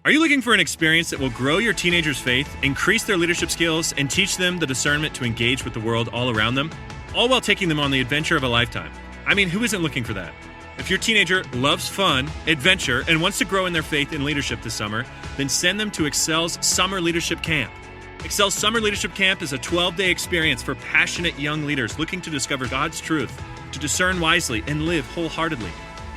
Are you looking for an experience that will grow your teenagers' faith, increase their leadership skills, and teach them the discernment to engage with the world all around them, all while taking them on the adventure of a lifetime? I mean, who isn't looking for that? If your teenager loves fun, adventure, and wants to grow in their faith and leadership this summer, then send them to Excel's Summer Leadership Camp. Excel's Summer Leadership Camp is a 12-day experience for passionate young leaders looking to discover God's truth, to discern wisely, and live wholeheartedly.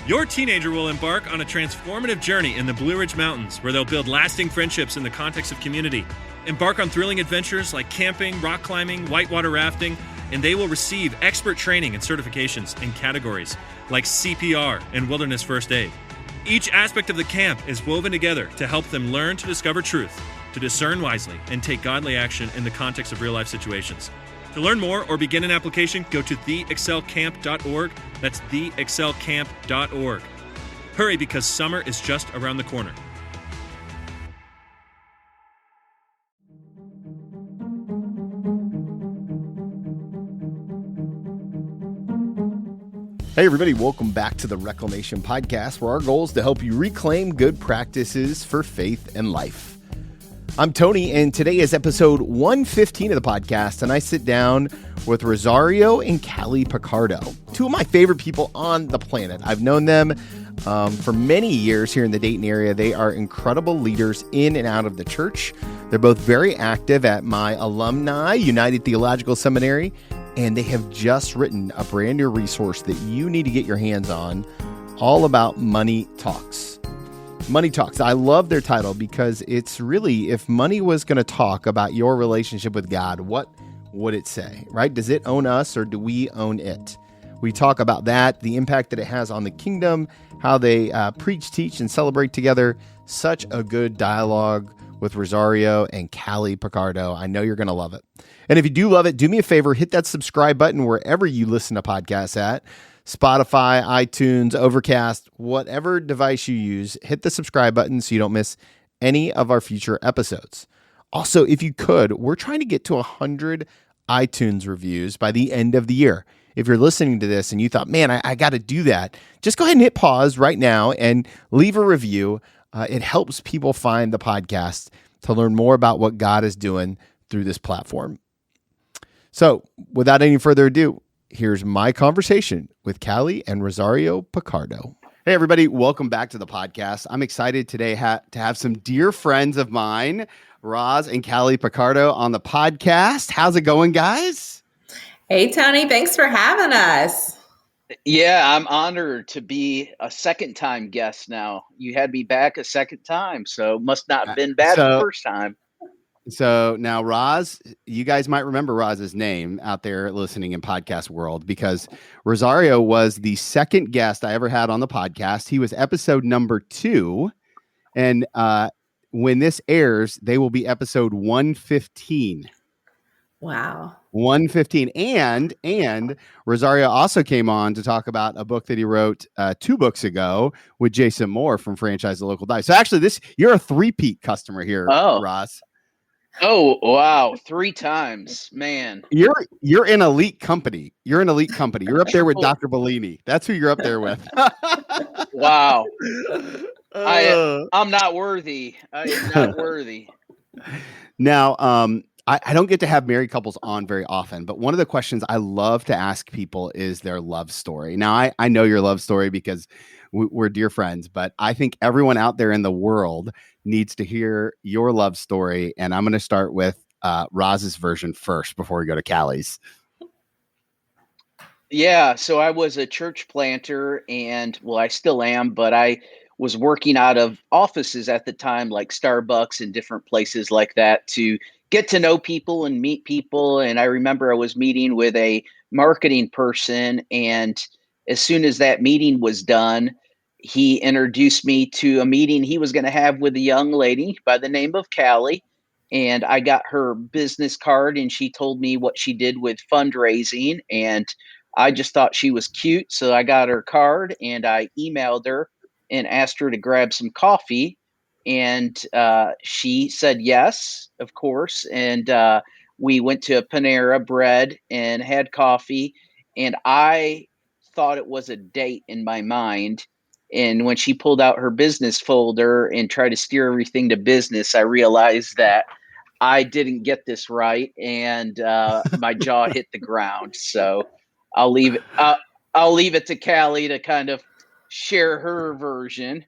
Your teenager will embark on a transformative journey in the Blue Ridge Mountains, where they'll build lasting friendships in the context of community, embark on thrilling adventures like camping, rock climbing, whitewater rafting, and they will receive expert training and certifications in categories like CPR and wilderness first aid. Each aspect of the camp is woven together to help them learn to discover truth, to discern wisely, and take godly action in the context of real-life situations. To learn more or begin an application, go to theexcelcamp.org. That's theexcelcamp.org. Hurry, because summer is just around the corner. Hey everybody, welcome back to the Reclamation Podcast, where our goal is to help you reclaim good practices for faith and life. I'm Tony, and today is episode 115 of the podcast, and I sit down with Rosario and Callie Picardo, two of my favorite people on the planet. I've known them for many years here in the Dayton area. They are incredible leaders in and out of the church. They're both very active at my alumni, United Theological Seminary, and they have just written a brand new resource that you need to get your hands on, all about Money Talks. Money Talks. I love their title because it's really, if money was going to talk about your relationship with God, what would it say, right? Does it own us or do we own it? We talk about that, the impact that it has on the kingdom, how they preach, teach, and celebrate together. Such a good dialogue with Rosario and Callie Picardo. I know you're going to love it. And if you do love it, do me a favor, hit that subscribe button wherever you listen to podcasts at. Spotify, iTunes, Overcast, whatever device you use, hit the subscribe button so you don't miss any of our future episodes. Also, if you could, we're trying to get to 100 iTunes reviews by the end of the year. If you're listening to this and you thought, man, I got to do that, just go ahead and hit pause right now and leave a review. It helps people find the podcast to learn more about what God is doing through this platform. So without any further ado, here's my conversation with Callie and Rosario Picardo. Hey, everybody. Welcome back to the podcast. I'm excited today to have some dear friends of mine, Roz and Callie Picardo, on the podcast. How's it going, guys? Hey, Tony. Thanks for having us. Yeah, I'm honored to be a second-time guest now. You had me back a second time, so must not have been bad the first time. So now, Roz, you guys might remember Roz's name out there listening in podcast world, because Rosario was the second guest I ever had on the podcast. He was episode number 2. And when this airs, they will be episode 115. Wow. 115. And Rosario also came on to talk about a book that he wrote 2 books ago with Jason Moore from Franchise the Local Dive. So actually, you're a three-peat customer here, Roz. Oh, wow. 3 times, man. You're an elite company. You're up there with Dr. Bellini. That's who you're up there with. Wow. I'm not worthy. I am not worthy. Now, I don't get to have married couples on very often, but one of the questions I love to ask people is their love story. Now, I know your love story because we're dear friends, but I think everyone out there in the world needs to hear your love story. And I'm going to start with Roz's version first before we go to Callie's. Yeah, so I was a church planter and, well, I still am, but I was working out of offices at the time, like Starbucks and different places like that, to get to know people and meet people. And I remember I was meeting with a marketing person, and as soon as that meeting was done, he introduced me to a meeting he was going to have with a young lady by the name of Callie. And I got her business card, and she told me what she did with fundraising. And I just thought she was cute. So I got her card and I emailed her and asked her to grab some coffee. And she said yes, of course. And we went to a Panera Bread and had coffee. And I thought it was a date in my mind. And when she pulled out her business folder and tried to steer everything to business, I realized that I didn't get this right, and my jaw hit the ground. So I'll leave it. I'll leave it to Callie to kind of share her version.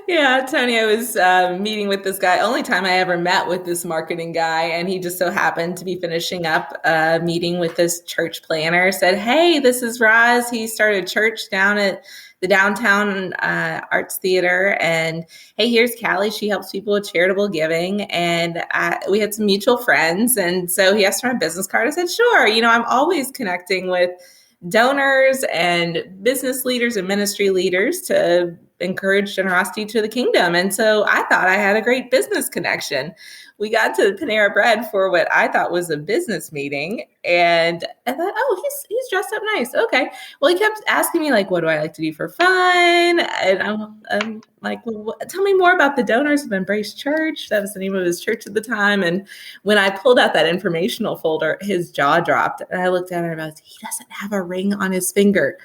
Yeah, Tony, I was meeting with this guy. Only time I ever met with this marketing guy, and he just so happened to be finishing up a meeting with this church planner. Said, "Hey, this is Roz. He started a church down at the downtown Arts Theater, and hey, here's Callie. She helps people with charitable giving." And we had some mutual friends, and so he asked for my business card. I said, "Sure." I'm always connecting with donors and business leaders and ministry leaders to encourage generosity to the kingdom. And so I thought I had a great business connection. We got to Panera Bread for what I thought was a business meeting. And I thought, oh, he's dressed up nice. Okay. Well, he kept asking me, like, what do I like to do for fun? And I'm like, well, tell me more about the donors of Embrace Church. That was the name of his church at the time. And when I pulled out that informational folder, his jaw dropped. And I looked at it and I realized he doesn't have a ring on his finger.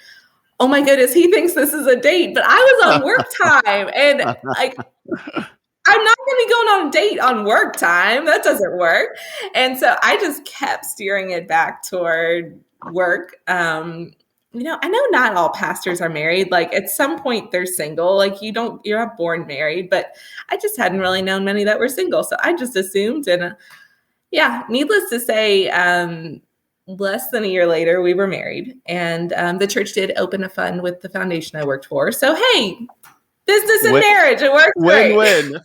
Oh my goodness, he thinks this is a date, but I was on work time, and like, I'm not going to be going on a date on work time. That doesn't work. And so I just kept steering it back toward work. I know not all pastors are married. Like, at some point they're single. Like, you're not born married, but I just hadn't really known many that were single. So I just assumed, and needless to say, less than a year later, we were married, and the church did open a fund with the foundation I worked for. So, hey, business and marriage, it works great. Win-win.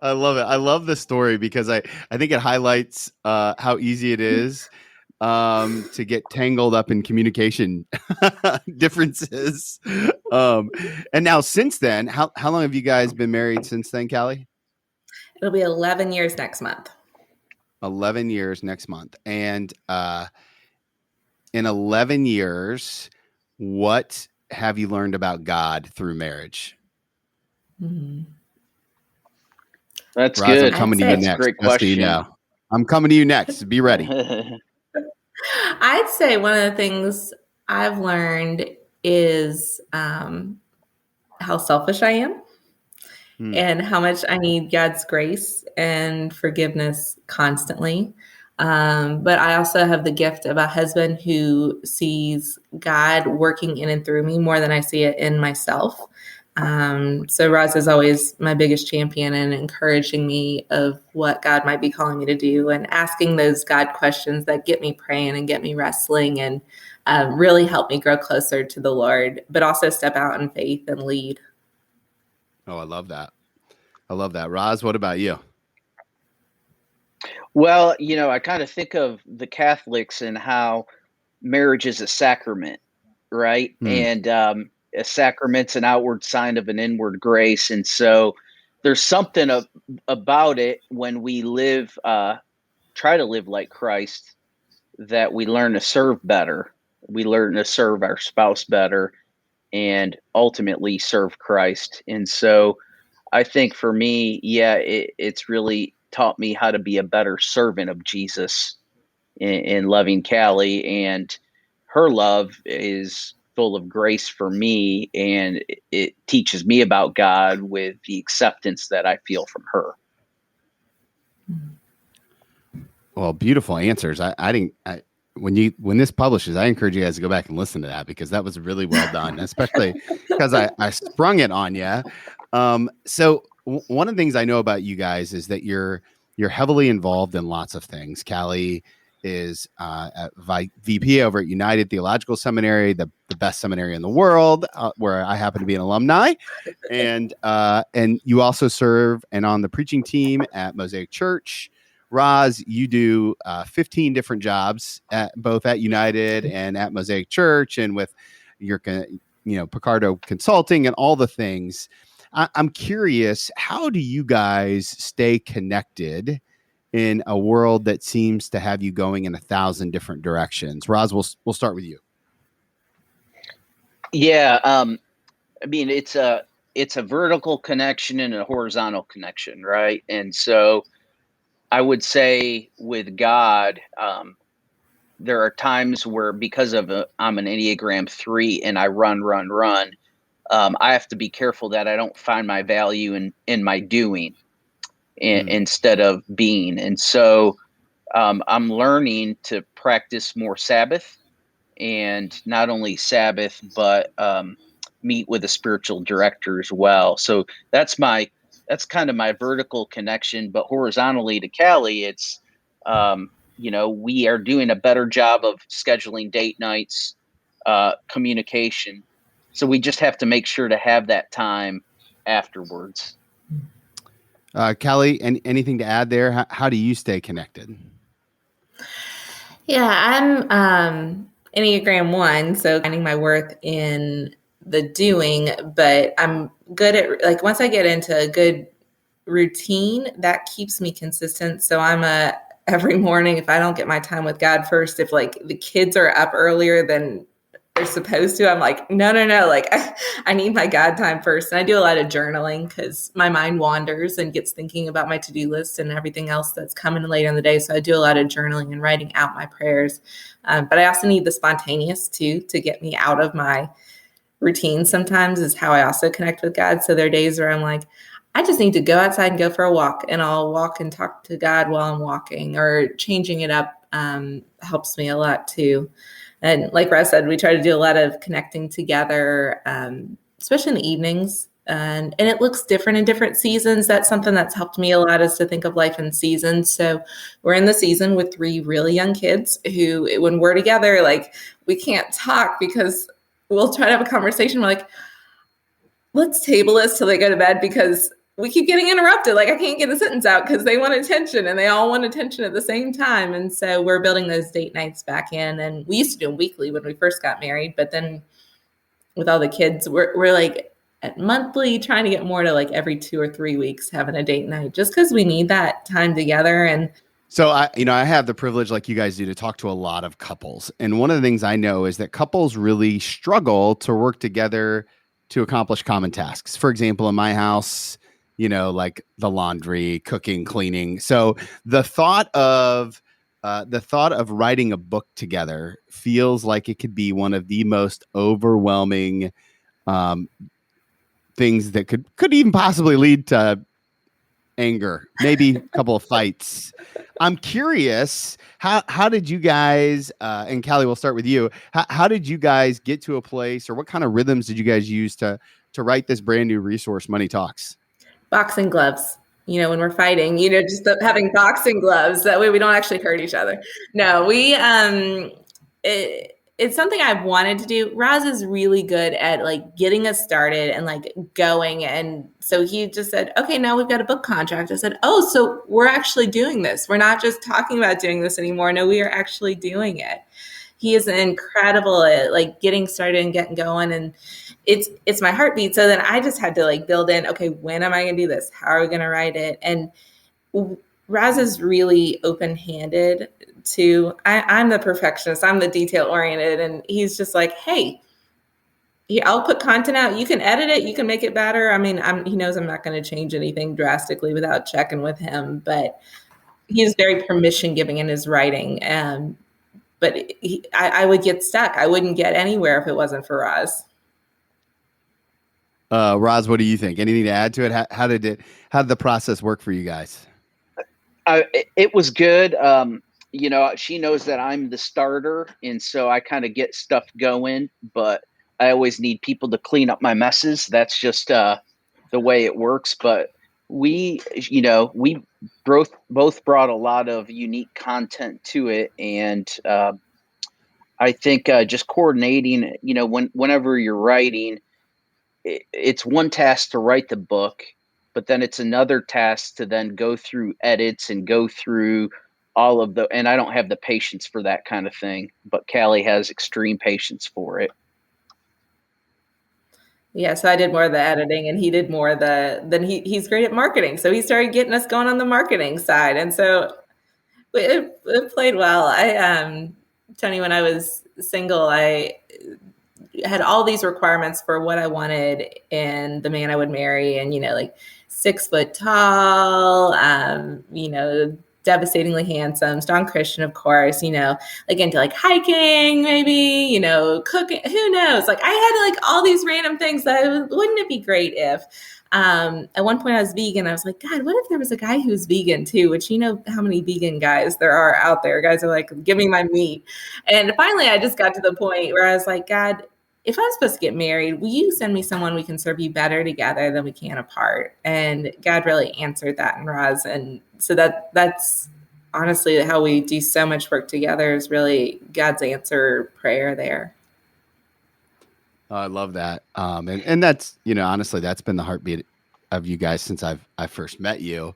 I love it. I love the story because I think it highlights how easy it is to get tangled up in communication differences. And now since then, how long have you guys been married since then, Callie? It'll be 11 years next month. 11 years next month. And in 11 years, what have you learned about God through marriage? Mm-hmm. That's Roz, good. I'm coming to you next. Great question. I'm coming to you next. Be ready. I'd say one of the things I've learned is how selfish I am. And how much I need God's grace and forgiveness constantly. But I also have the gift of a husband who sees God working in and through me more than I see it in myself. So Roz is always my biggest champion in encouraging me of what God might be calling me to do and asking those God questions that get me praying and get me wrestling and really help me grow closer to the Lord, but also step out in faith and lead. Oh, I love that. I love that. Roz, what about you? Well, I kind of think of the Catholics and how marriage is a sacrament, right? And a sacrament's an outward sign of an inward grace. And so there's something about it when we try to live like Christ, that we learn to serve better. We learn to serve our spouse better and ultimately serve Christ. And so I think for me, it's really taught me how to be a better servant of Jesus in loving Callie, and her love is full of grace for me, and it teaches me about God with the acceptance that I feel from her. Well, beautiful answers. When this publishes, I encourage you guys to go back and listen to that, because that was really well done, especially because I sprung it on you. So one of the things I know about you guys is that you're heavily involved in lots of things. Callie is VP over at United Theological Seminary, the best seminary in the world, where I happen to be an alumni, and you also serve and on the preaching team at Mosaic Church. Roz, you do 15 different jobs both at United and at Mosaic Church, and with your Picardo Consulting and all the things. I'm curious, how do you guys stay connected in a world that seems to have you going in 1,000 different directions? Roz, we'll start with you. Yeah, I mean, it's a vertical connection and a horizontal connection, right? And so I would say with God, there are times where because of I'm an Enneagram 3 and I run, I have to be careful that I don't find my value in my doing instead of being. And so I'm learning to practice more Sabbath, and not only Sabbath, but meet with a spiritual director as well. So that's kind of my vertical connection. But horizontally to Callie, it's we are doing a better job of scheduling date nights, communication. So we just have to make sure to have that time afterwards. Callie, anything to add there? How do you stay connected? Yeah, I'm Enneagram 1, so finding my worth in the doing, but I'm good at, like, once I get into a good routine, that keeps me consistent. So every morning, if I don't get my time with God first, if like the kids are up earlier than they're supposed to, I'm like, no, like I need my God time first. And I do a lot of journaling because my mind wanders and gets thinking about my to-do list and everything else that's coming later in the day. So I do a lot of journaling and writing out my prayers. But I also need the spontaneous too, to get me out of my routine sometimes, is how I also connect with God. So there are days where I'm like, I just need to go outside and go for a walk, and I'll walk and talk to God while I'm walking, or changing it up helps me a lot too. And like Roz said, we try to do a lot of connecting together, especially in the evenings. And it looks different in different seasons. That's something that's helped me a lot, is to think of life in seasons. So we're in the season with 3 really young kids who, when we're together, like, we can't talk because we'll try to have a conversation. We're like, let's table this till they go to bed, because we keep getting interrupted. Like, I can't get a sentence out because they want attention, and they all want attention at the same time. And so we're building those date nights back in. And we used to do them weekly when we first got married, but then with all the kids, we're like at monthly, trying to get more to like every 2 or 3 weeks having a date night, just because we need that time together. And so I have the privilege, like you guys do, to talk to a lot of couples. And one of the things I know is that couples really struggle to work together to accomplish common tasks. For example, in my house, like the laundry, cooking, cleaning. So the thought of writing a book together feels like it could be one of the most overwhelming things that could even possibly lead to anger, maybe a couple of fights. I'm curious, how did you guys, and Callie, we'll start with you. How did you guys get to a place, or what kind of rhythms did you guys use to write this brand new resource, Money Talks? Boxing gloves, when we're fighting, just having boxing gloves. That way we don't actually hurt each other. No, it's something I've wanted to do. Roz is really good at like getting us started and like going. And so he just said, okay, now we've got a book contract. I said, oh, so we're actually doing this. We're not just talking about doing this anymore. No, we are actually doing it. He is incredible at like getting started and getting going. And it's my heartbeat. So then I just had to like build in, okay, when am I going to do this? How are we going to write it? And Roz is really open-handed to, I'm the perfectionist. I'm the detail-oriented. And he's just like, hey, I'll put content out. You can edit it. You can make it better. I mean, he knows I'm not going to change anything drastically without checking with him. But he's very permission-giving in his writing. But I would get stuck. I wouldn't get anywhere if it wasn't for Roz. Roz, what do you think? Anything to add to it? How did the process work for you guys? It was good. She knows that I'm the starter, and so I kind of get stuff going, but I always need people to clean up my messes. That's just the way it works. But we both brought a lot of unique content to it, and I think just coordinating. Whenever you're writing, it's one task to write the book, but then it's another task to then go through edits and go through all of and I don't have the patience for that kind of thing, but Callie has extreme patience for it. Yeah, so I did more of the editing, and he did more of he's great at marketing. So he started getting us going on the marketing side. And so it played well. Tony, when I was single, I had all these requirements for what I wanted in the man I would marry. And, like 6 foot tall, devastatingly handsome, strong Christian, of course, like into like hiking, maybe, cooking, who knows? Like I had like all these random things that wouldn't it be great if, at one point I was vegan. I was like, God, what if there was a guy who's vegan too? Which, how many vegan guys there are out there. Guys are like, give me my meat. And finally I just got to the point where I was like, God, if I'm supposed to get married, will you send me someone we can serve you better together than we can apart? And God really answered that in Roz. And so that's honestly how we do so much work together, is really God's answer prayer there. I love that. And that's, honestly, that's been the heartbeat of you guys since I first met you.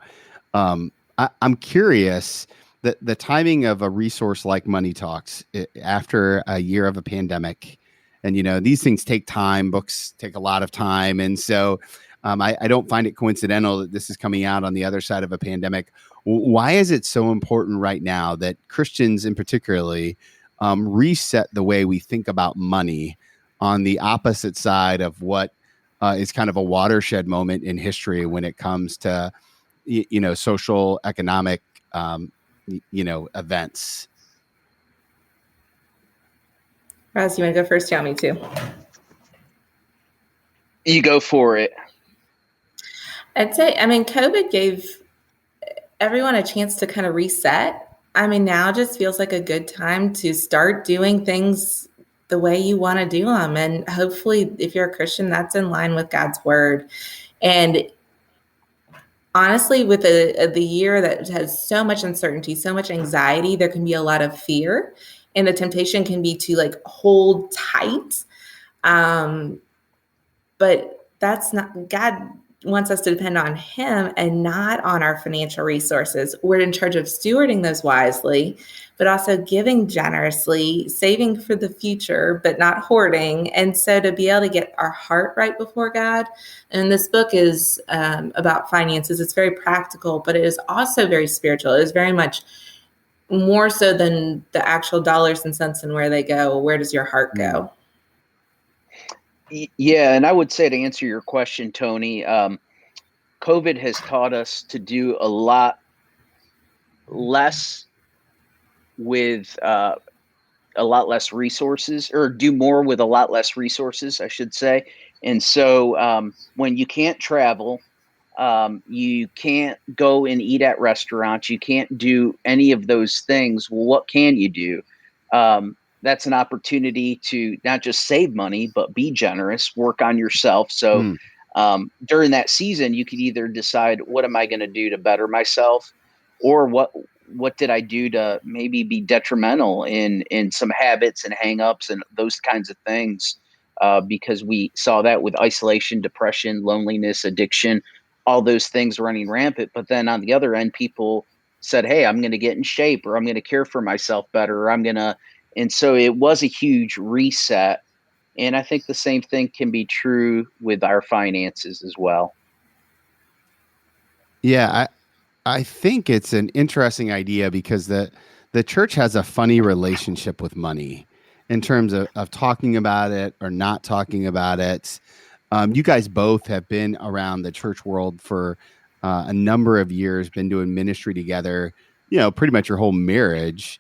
I'm curious that the timing of a resource like Money Talks after a year of a pandemic, and, these things take time, books take a lot of time. And so I don't find it coincidental that this is coming out on the other side of a pandemic. Why is it so important right now that Christians in particularly reset the way we think about money on the opposite side of what is kind of a watershed moment in history when it comes to, social, economic, events? Roz, you want to go first? You want me to? You go for it. I'd say, COVID gave everyone a chance to kind of reset. Now just feels like a good time to start doing things the way you want to do them. And hopefully, if you're a Christian, that's in line with God's word. And honestly, with the year that has so much uncertainty, so much anxiety, there can be a lot of fear. And the temptation can be to like hold tight. But that's not, God wants us to depend on him and not on our financial resources. We're in charge of stewarding those wisely, but also giving generously, saving for the future, but not hoarding. And so to be able to get our heart right before God. And this book is about finances. It's very practical, but it is also very spiritual. It is very much more so than the actual dollars and cents and where they go. Where does your heart go? Yeah, and I would say, to answer your question, Tony, COVID has taught us to do a lot less with a lot less resources, or do more with a lot less resources, I should say. And so when you can't travel, you can't go and eat at restaurants, you can't do any of those things. Well, what can you do? That's an opportunity to not just save money, but be generous, work on yourself. So during that season, you could either decide, what am I going to do to better myself? Or what did I do to maybe be detrimental in some habits and hangups and those kinds of things? Because we saw that with isolation, depression, loneliness, addiction, all those things running rampant. But then on the other end, people said, hey, I'm going to get in shape, or I'm going to care for myself better, or and so it was a huge reset. And I think the same thing can be true with our finances as well. Yeah, I think it's an interesting idea because the church has a funny relationship with money in terms of talking about it or not talking about it. You guys both have been around the church world for a number of years, been doing ministry together, pretty much your whole marriage.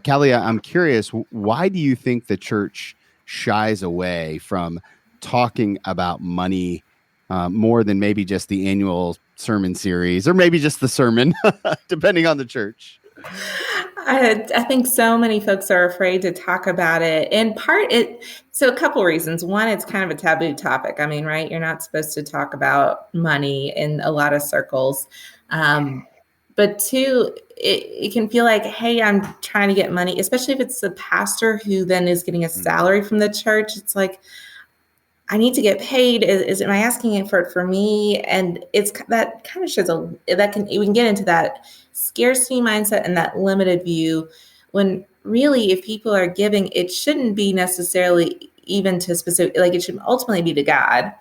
Callie, I'm curious, why do you think the church shies away from talking about money more than maybe just the annual sermon series, or maybe just the sermon, depending on the church? I think so many folks are afraid to talk about it. In part, so a couple reasons. One, it's kind of a taboo topic. Right? You're not supposed to talk about money in a lot of circles. But two, it can feel like, hey, I'm trying to get money, especially if it's a pastor who then is getting a salary from the church. It's like, I need to get paid. Am I asking it for me? And that kind of shows we can get into that scarcity mindset and that limited view, when really, if people are giving, it shouldn't be necessarily even to specific, like it should ultimately be to God.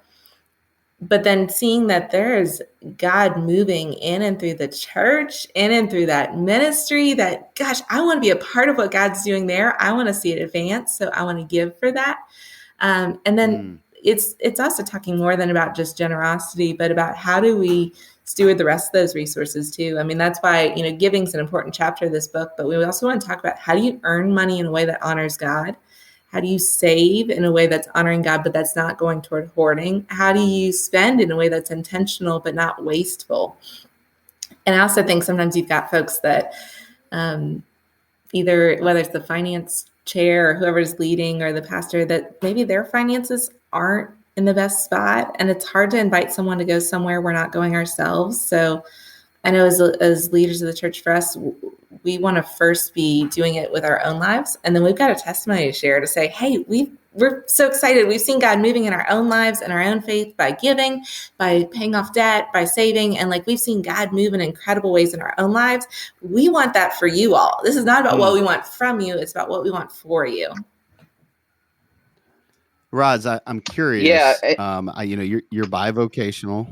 But then seeing that there is God moving in and through the church, in and through that ministry, that, gosh, I want to be a part of what God's doing there. I want to see it advance. So I want to give for that. And then it's also talking more than about just generosity, but about how do we steward the rest of those resources too. I mean, that's why, giving is an important chapter of this book, but we also want to talk about how do you earn money in a way that honors God? How do you save in a way that's honoring God, but that's not going toward hoarding? How do you spend in a way that's intentional, but not wasteful? And I also think sometimes you've got folks that either, whether it's the finance chair or whoever's leading or the pastor, that maybe their finances aren't in the best spot. And it's hard to invite someone to go somewhere we're not going ourselves. So I know as leaders of the church, for us, we want to first be doing it with our own lives. And then we've got a testimony to share to say, hey, we're so excited. We've seen God moving in our own lives and our own faith by giving, by paying off debt, by saving. And we've seen God move in incredible ways in our own lives. We want that for you all. This is not about what we want from you. It's about what we want for you. Roz, I'm curious. Yeah. You're bivocational,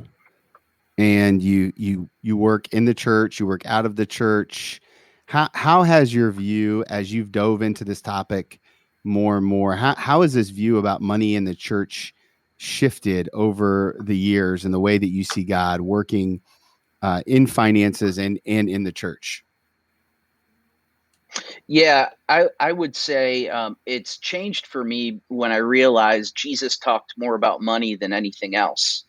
and you work in the church, you work out of the church. How has your view, as you've dove into this topic more and more, how has this view about money in the church shifted over the years and the way that you see God working in finances and in the church? Yeah, I would say it's changed for me when I realized Jesus talked more about money than anything else,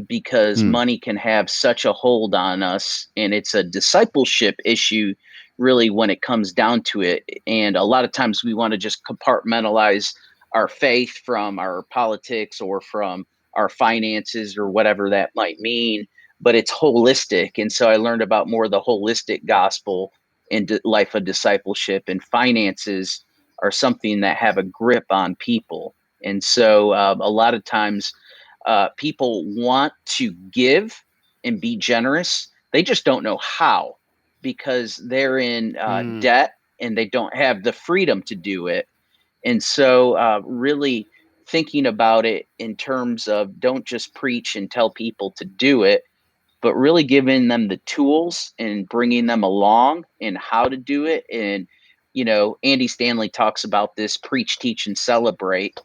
because money can have such a hold on us, and it's a discipleship issue, really, when it comes down to it. And a lot of times we want to just compartmentalize our faith from our politics or from our finances or whatever that might mean, but it's holistic. And so I learned about more of the holistic gospel in life of discipleship, and finances are something that have a grip on people. And so a lot of times people want to give and be generous. They just don't know how, because they're in debt and they don't have the freedom to do it. And so really thinking about it in terms of don't just preach and tell people to do it, but really giving them the tools and bringing them along in how to do it. And, Andy Stanley talks about this: preach, teach, and celebrate.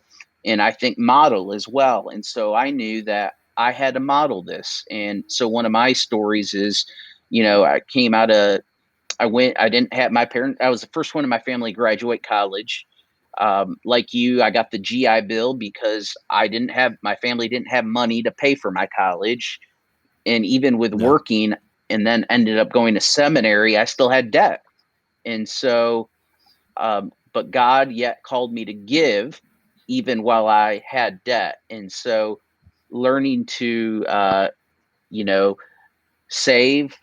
And I think model as well. And so I knew that I had to model this. And so one of my stories is, I didn't have my parents. I was the first one in my family to graduate college. Like you, I got the GI Bill because my family didn't have money to pay for my college. And even with working and then ended up going to seminary, I still had debt. And so, but God yet called me to give even while I had debt. And so learning to, save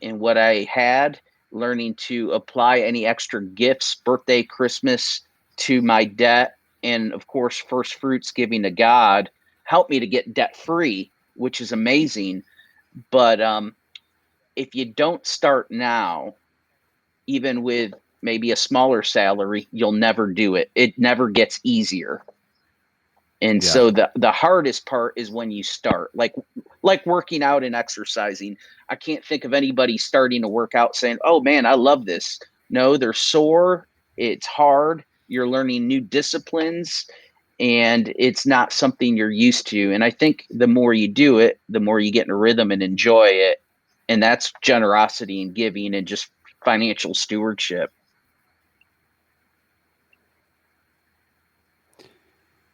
in what I had, learning to apply any extra gifts, birthday, Christmas, to my debt. And of course, first fruits giving to God helped me to get debt free, which is amazing. But if you don't start now, even with maybe a smaller salary, you'll never do it. It never gets easier. And so the hardest part is when you start, like working out and exercising. I can't think of anybody starting to work out saying, oh man, I love this. No, they're sore. It's hard. You're learning new disciplines, and it's not something you're used to. And I think the more you do it, the more you get in a rhythm and enjoy it. And that's generosity and giving and just financial stewardship.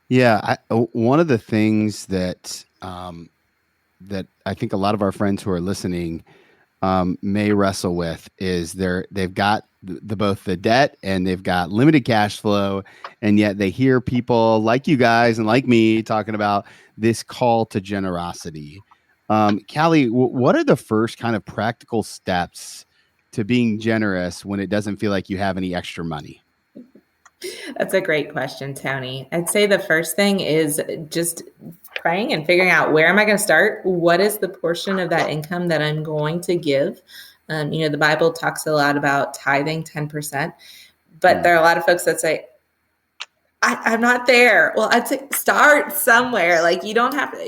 Yeah, one of the things that that I think a lot of our friends who are listening may wrestle with is they've got both the debt and they've got limited cash flow, and yet they hear people like you guys and like me talking about this call to generosity. Callie, what are the first kind of practical steps to being generous when it doesn't feel like you have any extra money? That's a great question, Tony. I'd say the first thing is just praying and figuring out, where am I going to start? What is the portion of that income that I'm going to give? The Bible talks a lot about tithing 10%, but there are a lot of folks that say, I'm not there. Well, I'd say start somewhere. Like, you don't have to,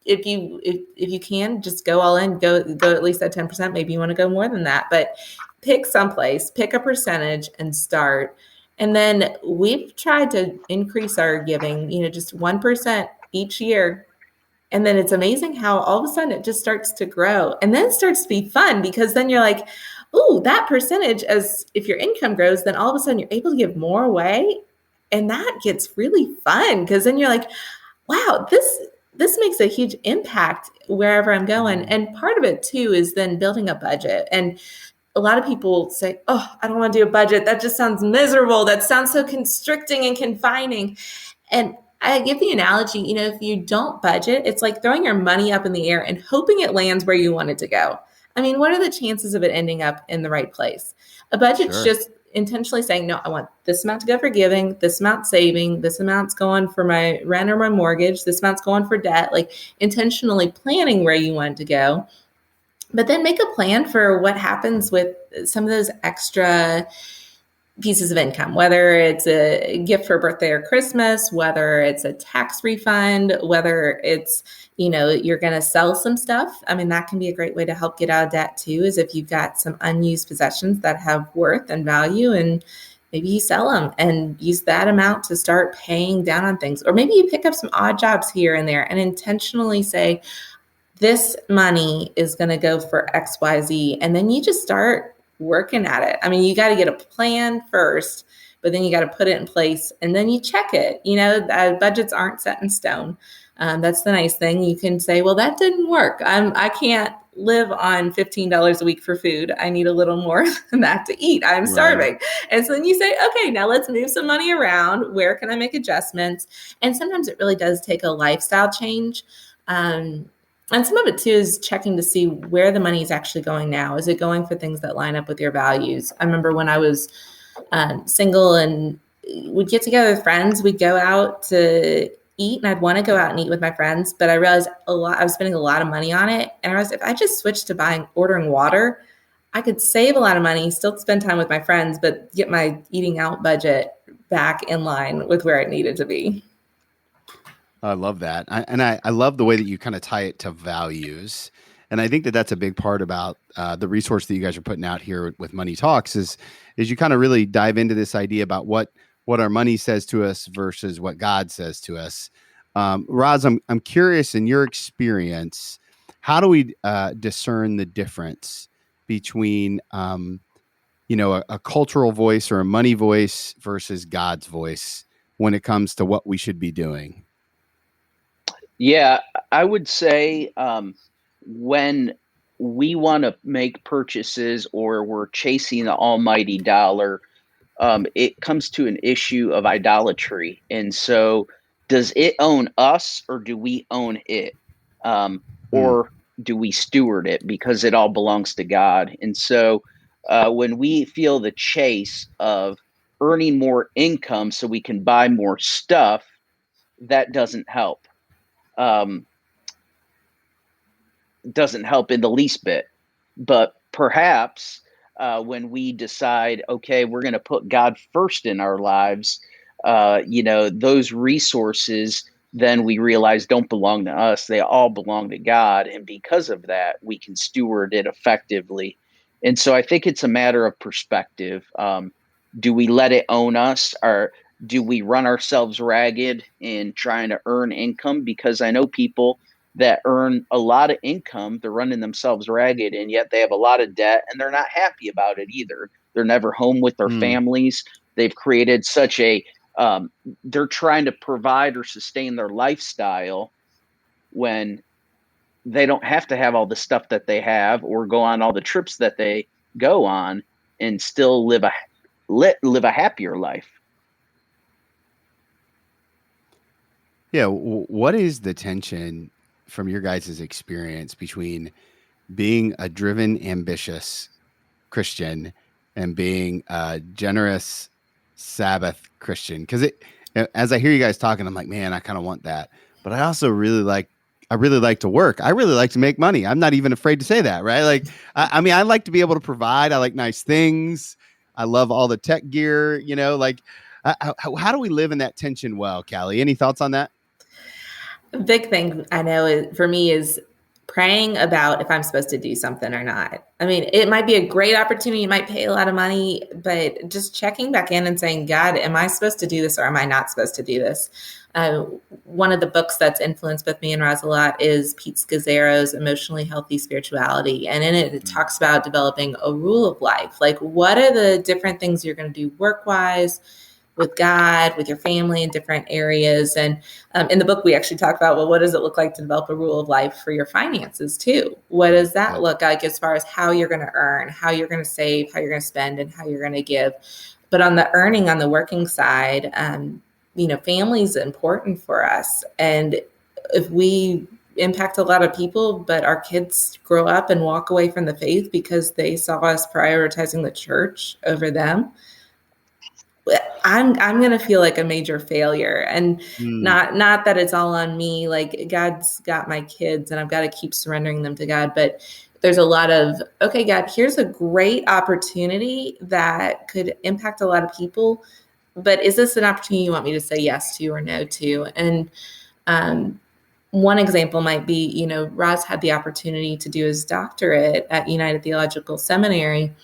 if you can just go all in, go at least at 10%. Maybe you want to go more than that, but pick someplace, pick a percentage and start. And then we've tried to increase our giving, just 1% each year. And then it's amazing how all of a sudden it just starts to grow. And then it starts to be fun because then you're like, ooh, that percentage, as if your income grows, then all of a sudden you're able to give more away. And that gets really fun because then you're like, wow, this makes a huge impact wherever I'm going. And part of it too is then building a budget. And a lot of people say, oh, I don't want to do a budget. That just sounds miserable. That sounds so constricting and confining. And I give the analogy, if you don't budget, it's like throwing your money up in the air and hoping it lands where you want it to go. I mean, what are the chances of it ending up in the right place? A budget's just intentionally saying, no, I want this amount to go for giving, this amount saving, this amount's going for my rent or my mortgage, this amount's going for debt, like intentionally planning where you want to go. But then make a plan for what happens with some of those extra pieces of income, whether it's a gift for a birthday or Christmas, whether it's a tax refund, whether it's, you're going to sell some stuff. I mean, that can be a great way to help get out of debt too, is if you've got some unused possessions that have worth and value, and maybe you sell them and use that amount to start paying down on things. Or maybe you pick up some odd jobs here and there and intentionally say, this money is going to go for X, Y, Z. And then you just start working at it. I mean, you got to get a plan first, but then you got to put it in place and then you check it. Budgets aren't set in stone. That's the nice thing. You can say, well, that didn't work. I can't live on $15 a week for food. I need a little more than that to eat. I'm starving. Right. And so then you say, okay, now let's move some money around. Where can I make adjustments? And sometimes it really does take a lifestyle change. And some of it too is checking to see where the money is actually going now. Is it going for things that line up with your values? I remember when I was single and we'd get together with friends, we'd go out to eat, and I'd want to go out and eat with my friends, but I realized I was spending a lot of money on it. And I realized if I just switched to ordering water, I could save a lot of money, still spend time with my friends, but get my eating out budget back in line with where it needed to be. I love that. I love the way that you kind of tie it to values. And I think that that's a big part about the resource that you guys are putting out here with Money Talks is you kind of really dive into this idea about what our money says to us versus what God says to us. Roz, I'm curious, in your experience, how do we discern the difference between a cultural voice or a money voice versus God's voice when it comes to what we should be doing? Yeah, I would say when we want to make purchases or we're chasing the almighty dollar, it comes to an issue of idolatry. And so does it own us or do we own it? Or do we steward it because it all belongs to God? And so when we feel the chase of earning more income so we can buy more stuff, that doesn't help. Doesn't help in the least bit. But perhaps when we decide, okay, we're going to put God first in our lives, those resources, then we realize don't belong to us. They all belong to God. And because of that, we can steward it effectively. And so I think it's a matter of perspective. Do we let it own us, or do we run ourselves ragged in trying to earn income? Because I know people that earn a lot of income, they're running themselves ragged, and yet they have a lot of debt and they're not happy about it either. They're never home with their families. They've created such they're trying to provide or sustain their lifestyle when they don't have to have all the stuff that they have or go on all the trips that they go on and still live a happier life. Yeah. What is the tension from your guys' experience between being a driven, ambitious Christian and being a generous Sabbath Christian? Because as I hear you guys talking, I'm like, man, I kind of want that. But I also really like to work. I really like to make money. I'm not even afraid to say that, right? Like, I mean, I like to be able to provide. I like nice things. I love all the tech gear, how do we live in that tension well, Callie? Any thoughts on that? A big thing I know for me is praying about if I'm supposed to do something or not. I mean, it might be a great opportunity. You might pay a lot of money, but just checking back in and saying, God, am I supposed to do this or am I not supposed to do this? One of the books that's influenced both me and Roz a lot is Pete Scazzero's Emotionally Healthy Spirituality. And in it, it talks about developing a rule of life. Like, what are the different things you're going to do work-wise, with God, with your family in different areas. And in the book, we actually talk about, well, what does it look like to develop a rule of life for your finances too? What does that look like as far as how you're going to earn, how you're going to save, how you're going to spend, and how you're going to give? But on the earning, on the working side, family is important for us. And if we impact a lot of people, but our kids grow up and walk away from the faith because they saw us prioritizing the church over them, I'm going to feel like a major failure. And not that it's all on me. Like, God's got my kids and I've got to keep surrendering them to God. But there's a lot of, okay, God, here's a great opportunity that could impact a lot of people. But is this an opportunity you want me to say yes to or no to? And one example might be, Roz had the opportunity to do his doctorate at United Theological Seminary.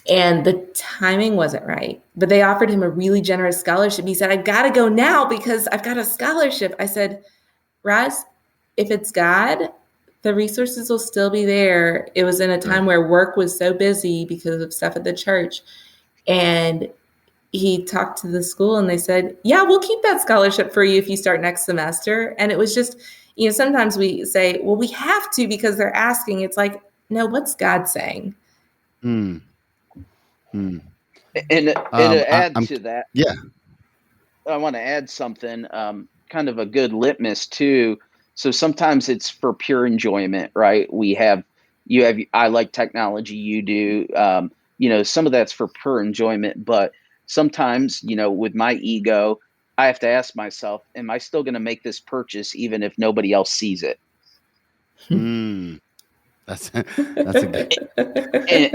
And the timing wasn't right, but they offered him a really generous scholarship. He said, I've got to go now because I've got a scholarship. I said, Roz, if it's God, the resources will still be there. It was in a time where work was so busy because of stuff at the church. And he talked to the school and they said, yeah, we'll keep that scholarship for you if you start next semester. And it was just, sometimes we say, well, we have to because they're asking. It's like, no, what's God saying? And to add to that, I want to add something, kind of a good litmus too. So sometimes it's for pure enjoyment, right? I like technology, you do, some of that's for pure enjoyment, but sometimes, with my ego, I have to ask myself, am I still going to make this purchase even if nobody else sees it? That's a good.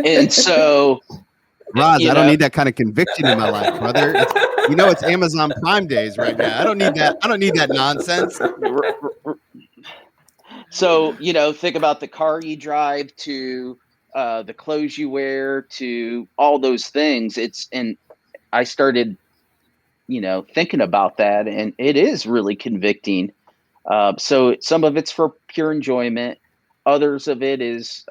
And so, Roz, I don't need that kind of conviction in my life, brother. It's Amazon Prime days right now. I don't need that nonsense. So, think about the car you drive to the clothes you wear to all those things. And I started, thinking about that, and it is really convicting. So some of it's for pure enjoyment. Others of it is,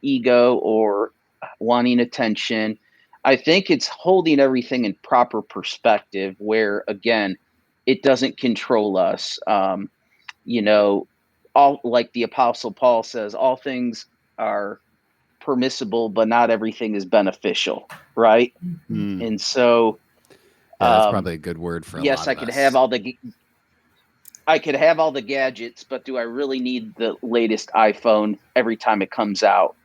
ego or wanting attention. I think it's holding everything in proper perspective where, again, it doesn't control us. All, like the Apostle Paul says, all things are permissible, but not everything is beneficial, right? And so, that's probably a good word for a lot of I could have all the gadgets, but do I really need the latest iPhone every time it comes out?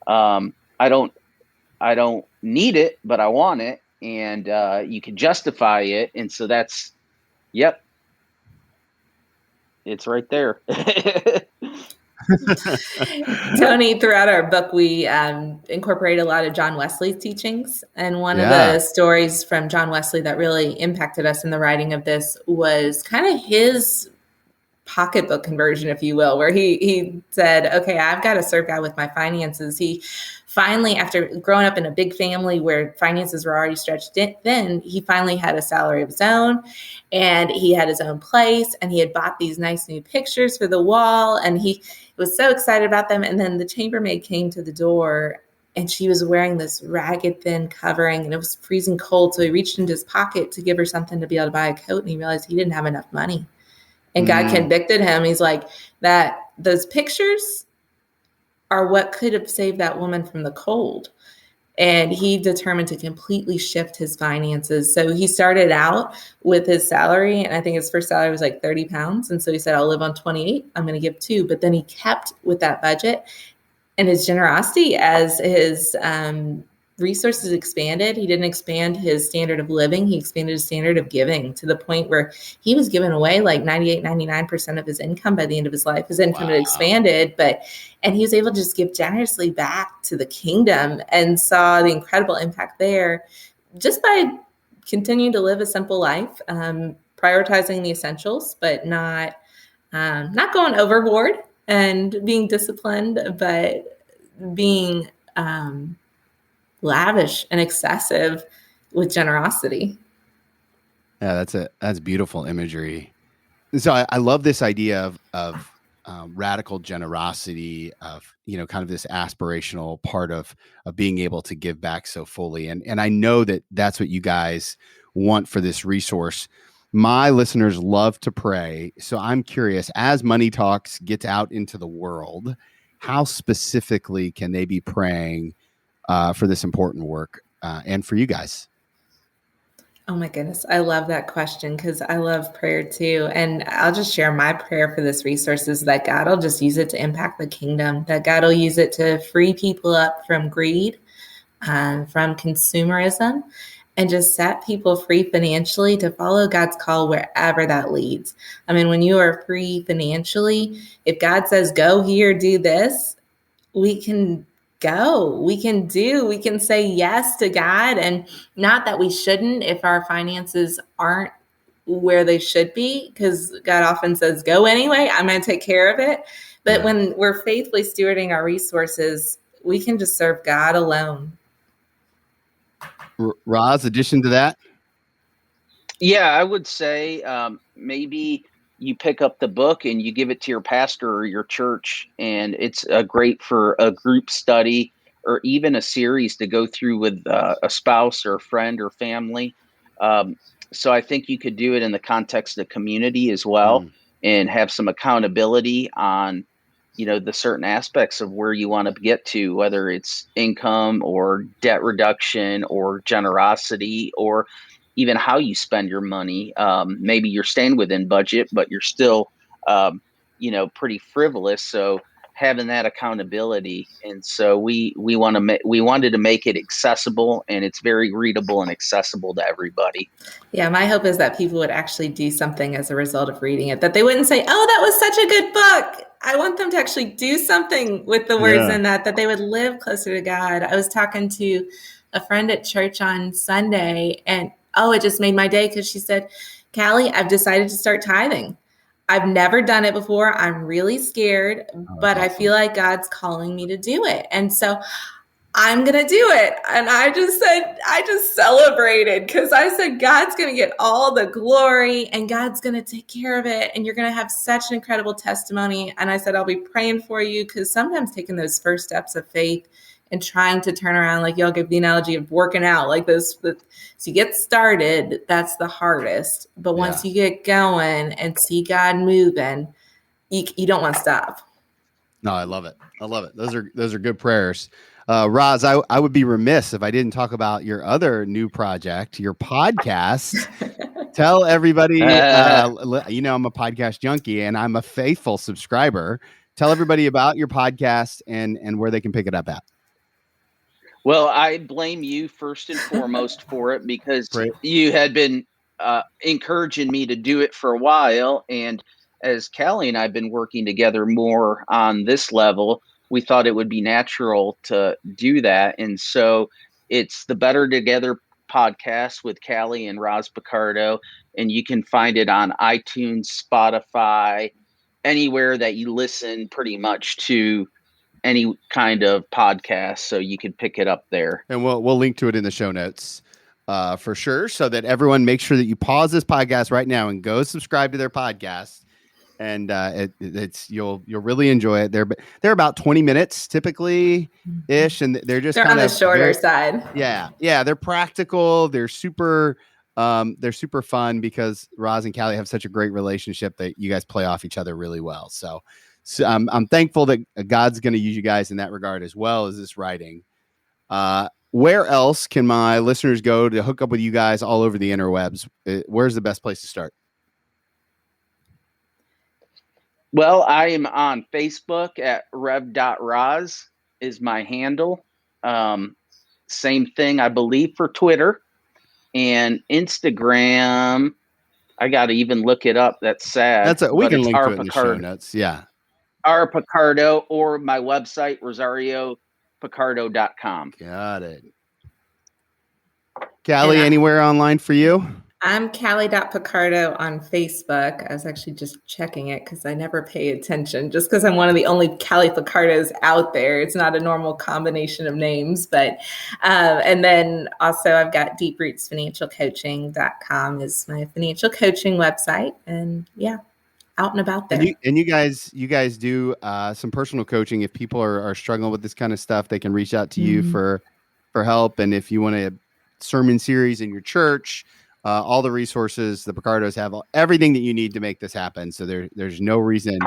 I don't need it, but I want it, and you can justify it, and so that's, it's right there. Tony, throughout our book, we incorporate a lot of John Wesley's teachings. And one of the stories from John Wesley that really impacted us in the writing of this was kind of his pocketbook conversion, if you will, where he said, okay, I've got to serve God with my finances. He finally, after growing up in a big family where finances were already stretched thin, he finally had a salary of his own, and he had his own place, and he had bought these nice new pictures for the wall, and he was so excited about them. And then the chambermaid came to the door, and she was wearing this ragged, thin covering, and it was freezing cold. So he reached into his pocket to give her something to be able to buy a coat, and he realized he didn't have enough money. And God convicted him. He's like, those pictures are what could have saved that woman from the cold. And he determined to completely shift his finances. So he started out with his salary, and I think his first salary was like 30 pounds. And so he said, I'll live on 28. I'm going to give 2. But then he kept with that budget, and his generosity as his resources expanded. He didn't expand his standard of living. He expanded his standard of giving to the point where he was giving away like 98, 99% of his income by the end of his life. His income had expanded, and he was able to just give generously back to the kingdom and saw the incredible impact there just by continuing to live a simple life, prioritizing the essentials, but not going overboard. and being disciplined, but being lavish and excessive with generosity. Yeah, that's beautiful imagery. So I love this idea of radical generosity, of kind of this aspirational part of being able to give back so fully, and I know that that's what you guys want for this resource. My listeners love to pray, so I'm curious, as Money Talks gets out into the world, how specifically can they be praying for this important work and for you guys? Oh my goodness. I love that question because I love prayer too. And I'll just share my prayer for this resource is that God will just use it to impact the kingdom, that God will use it to free people up from greed, from consumerism, and just set people free financially to follow God's call wherever that leads. I mean, when you are free financially, if God says, go here, do this, we can go. We can say yes to God. And not that we shouldn't if our finances aren't where they should be, because God often says, go anyway, I'm going to take care of it. But when we're faithfully stewarding our resources, we can just serve God alone. Roz, addition to that? Yeah, I would say maybe you pick up the book and you give it to your pastor or your church, and it's great for a group study or even a series to go through with a spouse or a friend or family. So I think you could do it in the context of community as well, and have some accountability on the certain aspects of where you want to get to, whether it's income or debt reduction or generosity or even how you spend your money. Maybe you're staying within budget, but you're still, pretty frivolous. So having that accountability, and so we wanted to make it accessible, and it's very readable and accessible to everybody. Yeah, my hope is that people would actually do something as a result of reading it, that they wouldn't say, oh, that was such a good book. I want them to actually do something with the words in that they would live closer to God. I was talking to a friend at church on Sunday, and it just made my day because she said, Callie, I've decided to start tithing. I've never done it before. I'm really scared, but awesome. I feel like God's calling me to do it. And so I'm going to do it. And I just celebrated because I said, God's going to get all the glory and God's going to take care of it. And you're going to have such an incredible testimony. And I said, I'll be praying for you, because sometimes taking those first steps of faith and trying to turn around, like y'all give the analogy of working out, like this, so you get started, that's the hardest. But once you get going and see God moving, you don't want to stop. No, I love it. Those are good prayers. Roz, I would be remiss if I didn't talk about your other new project, your podcast. Tell everybody, I'm a podcast junkie and I'm a faithful subscriber. Tell everybody about your podcast and where they can pick it up at. Well, I blame you first and foremost for it, because you had been encouraging me to do it for a while. And as Callie and I have been working together more on this level, we thought it would be natural to do that. And so it's the Better Together podcast with Callie and Roz Picardo. And you can find it on iTunes, Spotify, anywhere that you listen pretty much to any kind of podcast, so you can pick it up there. And we'll link to it in the show notes for sure, so that everyone, make sure that you pause this podcast right now and go subscribe to their podcast. And it's you'll really enjoy it. They're about 20 minutes typically ish, and they're on the shorter side. Yeah, they're practical. They're super fun, because Roz and Callie have such a great relationship that you guys play off each other really well. So I'm thankful that God's going to use you guys in that regard, as well as this writing. Where else can my listeners go to hook up with you guys all over the interwebs? Where's the best place to start? Well, I am on Facebook at rev.roz is my handle. Same thing, I believe, for Twitter and Instagram. I got to even look it up. That's sad. We can link to it in the show notes. Yeah. R Picardo, or my website, rosariopicardo.com. Got it. Callie, anywhere online for you? I'm Callie.Picardo on Facebook. I was actually just checking it because I never pay attention, just because I'm one of the only Callie Picardos out there. It's not a normal combination of names. But and then also I've got deeprootsfinancialcoaching.com is my financial coaching website. And yeah, out and about there. And you guys do some personal coaching. If people are struggling with this kind of stuff, they can reach out to you for help. And if you want a sermon series in your church, all the resources, the Picardos have everything that you need to make this happen. So there's no reason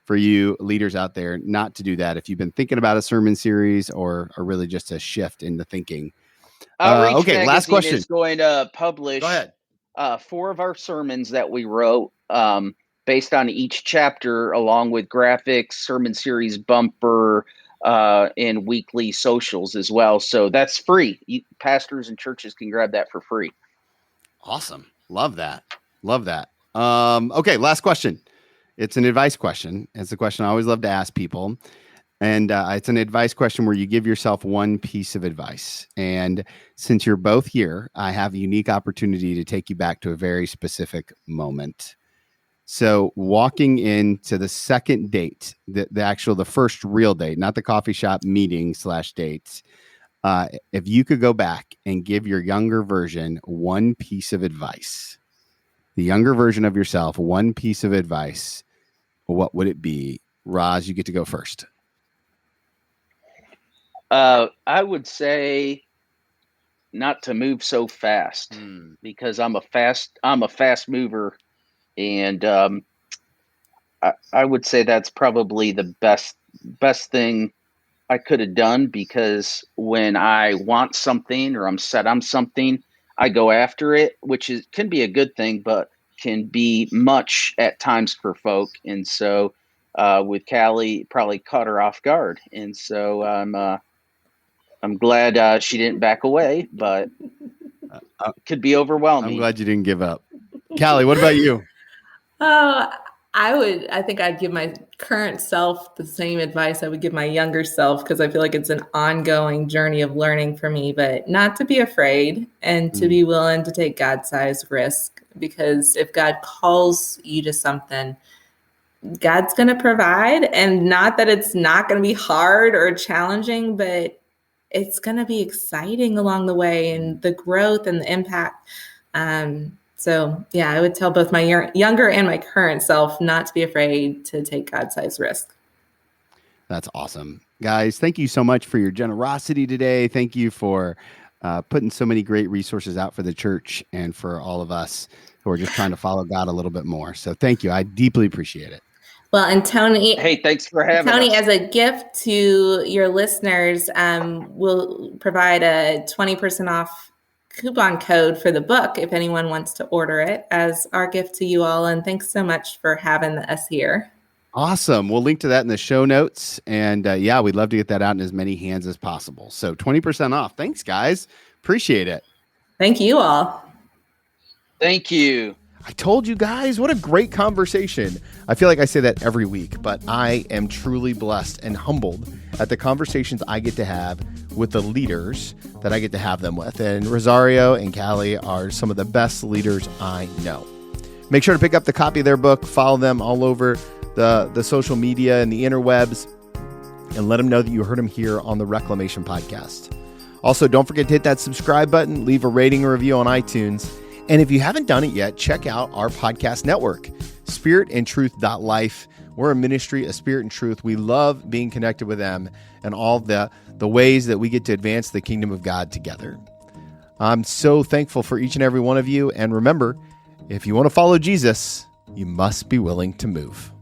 for you leaders out there not to do that. If you've been thinking about a sermon series or really just a shift in the thinking. Okay, last question. Is going to publish 4 of our sermons that we wrote based on each chapter, along with graphics, sermon series bumper, and weekly socials as well. So that's free. Pastors and churches can grab that for free. Awesome. Love that. Okay, last question. It's an advice question. It's a question I always love to ask people. And it's an advice question where you give yourself one piece of advice. And since you're both here, I have a unique opportunity to take you back to a very specific moment. So walking into the second date, the first real date, not the coffee shop meeting /dates. If you could go back and give your younger version one piece of advice, the younger version of yourself, one piece of advice, what would it be? Roz, you get to go first. I would say not to move so fast because I'm a fast mover. And I would say that's probably the best thing I could have done, because when I want something or I'm set on something, I go after it, which can be a good thing, but can be much at times for folk. And so with Callie, probably caught her off guard. And so I'm glad she didn't back away, but it could be overwhelming. I'm glad you didn't give up. Callie, what about you? I think I'd give my current self the same advice I would give my younger self, because I feel like it's an ongoing journey of learning for me, but not to be afraid and to be willing to take God-sized risk, because if God calls you to something, God's going to provide. And not that it's not going to be hard or challenging, but it's going to be exciting along the way, and the growth and the impact. So yeah, I would tell both my younger and my current self not to be afraid to take God-sized risk. That's awesome. Guys, thank you so much for your generosity today. Thank you for putting so many great resources out for the church and for all of us who are just trying to follow God a little bit more. So thank you. I deeply appreciate it. Well, and Tony, hey, thanks for having Tony, us. as a gift to your listeners, we'll provide a 20% off coupon code for the book if anyone wants to order it as our gift to you all. And thanks so much for having us here. Awesome. We'll link to that in the show notes. And we'd love to get that out in as many hands as possible. So 20% off. Thanks, guys. Appreciate it. Thank you all. Thank you. I told you guys, what a great conversation. I feel like I say that every week, but I am truly blessed and humbled at the conversations I get to have with the leaders that I get to have them with. And Rosario and Callie are some of the best leaders I know. Make sure to pick up the copy of their book, follow them all over the social media and the interwebs, and let them know that you heard them here on the Reclamation Podcast. Also, don't forget to hit that subscribe button, leave a rating or review on iTunes. And if you haven't done it yet, check out our podcast network, spiritandtruth.life. We're a ministry of Spirit and Truth. We love being connected with them and all the ways that we get to advance the kingdom of God together. I'm so thankful for each and every one of you. And remember, if you want to follow Jesus, you must be willing to move.